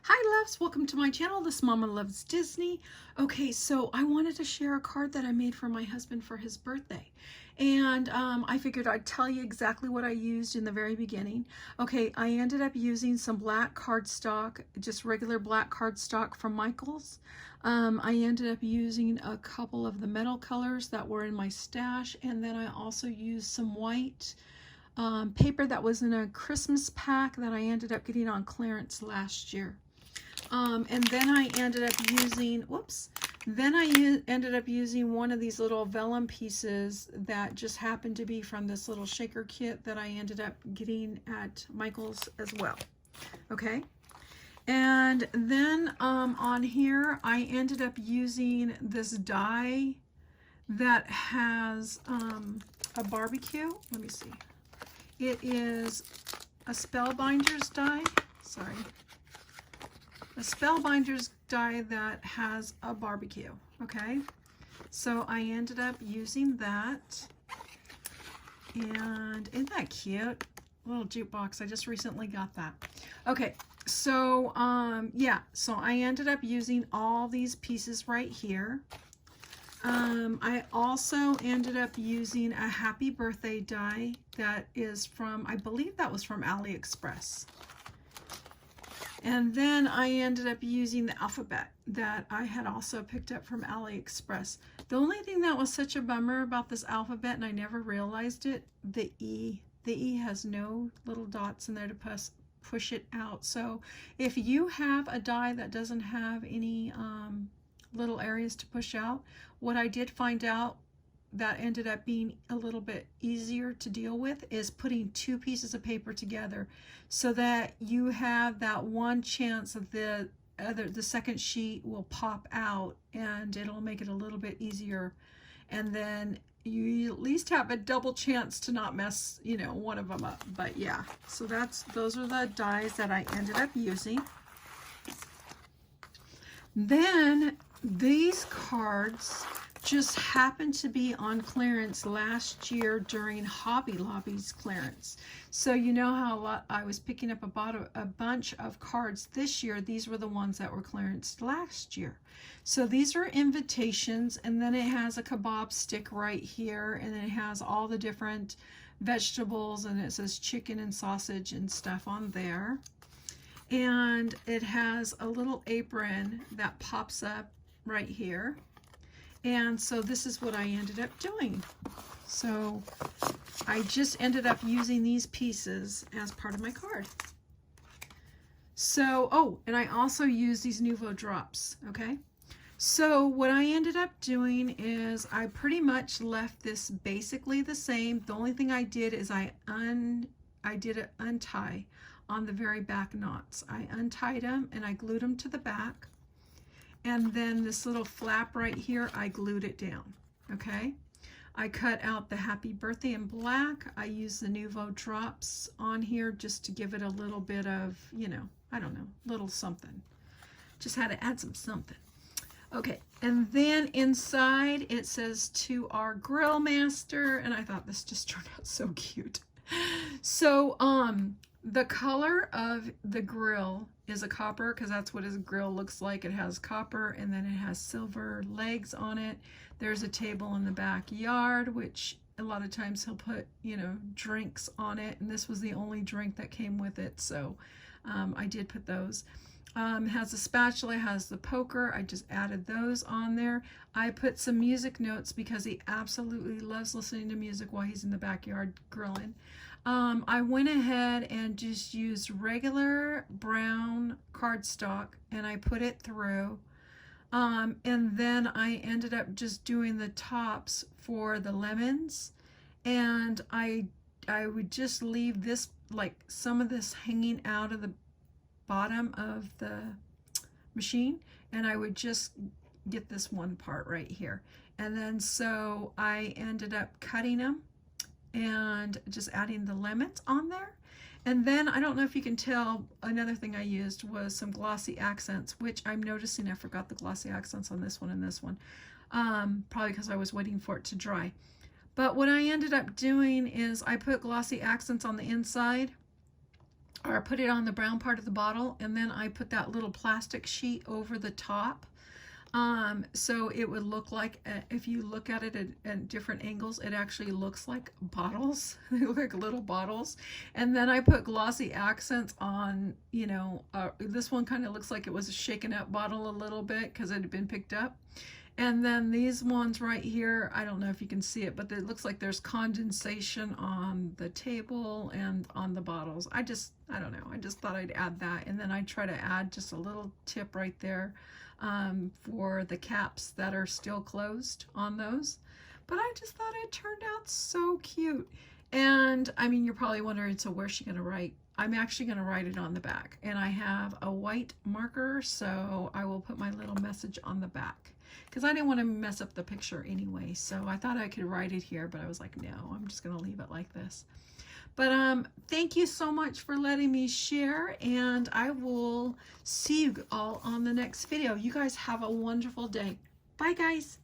Hi loves, welcome to my channel. This Mama Loves Disney. Okay, so I wanted to share a card that I made for my husband for his birthday. And I figured I'd tell you exactly what I used in the very beginning. Okay, I ended up using some black cardstock, just regular black cardstock from Michaels. I ended up using a couple of the metal colors that were in my stash, and then I also used some white paper that was in a Christmas pack that I ended up getting on clearance last year. And then I ended up using, ended up using one of these little vellum pieces that just happened to be from this little shaker kit that I ended up getting at Michael's as well. Okay. And then on here, I ended up using this die that has a barbecue. Let me see. It is a Spellbinders die. Sorry. A Spellbinders die that has a barbecue. Okay. So I ended up using that. And isn't that cute? Little jukebox. I just recently got that. Okay. So, yeah. So I ended up using all these pieces right here. I also ended up using a happy birthday die that is from, I believe that was from AliExpress. And then I ended up using the alphabet that I had also picked up from AliExpress. The only thing that was such a bummer about this alphabet, and I never realized it, the E. The E has no little dots in there to push it out. So if you have a die that doesn't have any little areas to push out, what I did find out that ended up being a little bit easier to deal with is putting two pieces of paper together so that you have that one chance of the second sheet will pop out, and it'll make it a little bit easier, and then you at least have a double chance to not mess, you know, one of them up. But yeah, so those are the dies that I ended up using. Then these cards just happened to be on clearance last year during Hobby Lobby's clearance. So you know how I was picking up a bunch of cards this year. These were the ones that were clearanced last year. So these are invitations, and then it has a kebab stick right here, and then it has all the different vegetables, and it says chicken and sausage and stuff on there. And it has a little apron that pops up right here. And so this is what I ended up doing. So I just ended up using these pieces as part of my card. So, oh, and I also use these Nuvo drops, okay? So what I ended up doing is I pretty much left this basically the same. The only thing I did is I did an untie on the very back knots. I untied them and I glued them to the back. And then this little flap right here, I glued it down, okay? I cut out the happy birthday in black. I used the Nuvo drops on here just to give it a little bit of, you know, I don't know, little something. Just had to add some something. Okay, and then inside it says to our grill master, and I thought this just turned out so cute. So, the color of the grill is a copper, because that's what his grill looks like. It has copper, and then it has silver legs on it. There's a table in the backyard, which a lot of times he'll put, you know, drinks on it, and this was the only drink that came with it, so I did put those. It has a spatula, has the poker. I just added those on there. I put some music notes because he absolutely loves listening to music while he's in the backyard grilling. I went ahead and just used regular brown cardstock and I put it through. And then I ended up just doing the tops for the lemons, and I would just leave this, like some of this hanging out of the bottom of the machine, and I would just get this one part right here. And then so I ended up cutting them and just adding the lemons on there. And then I don't know if you can tell, another thing I used was some glossy accents, which I'm noticing I forgot the glossy accents on this one and this one, probably because I was waiting for it to dry. But what I ended up doing is I put glossy accents on the inside or I put it on the brown part of the bottle, and then I put that little plastic sheet over the top. So it would look like, if you look at it at different angles, it actually looks like bottles. They look like little bottles. And then I put glossy accents on, you know, this one kind of looks like it was a shaken up bottle a little bit because it had been picked up. And then these ones right here, I don't know if you can see it, but it looks like there's condensation on the table and on the bottles. I don't know, I just thought I'd add that. And then I try to add just a little tip right there for the caps that are still closed on those. But I just thought it turned out so cute. And I mean, you're probably wondering, so where's she gonna write? I'm actually gonna write it on the back, and I have a white marker, so I will put my little message on the back because I didn't want to mess up the picture anyway. So I thought I could write it here, but I was like, no, I'm just gonna leave it like this. But thank you so much for letting me share, and I will see you all on the next video. You guys have a wonderful day. Bye, guys.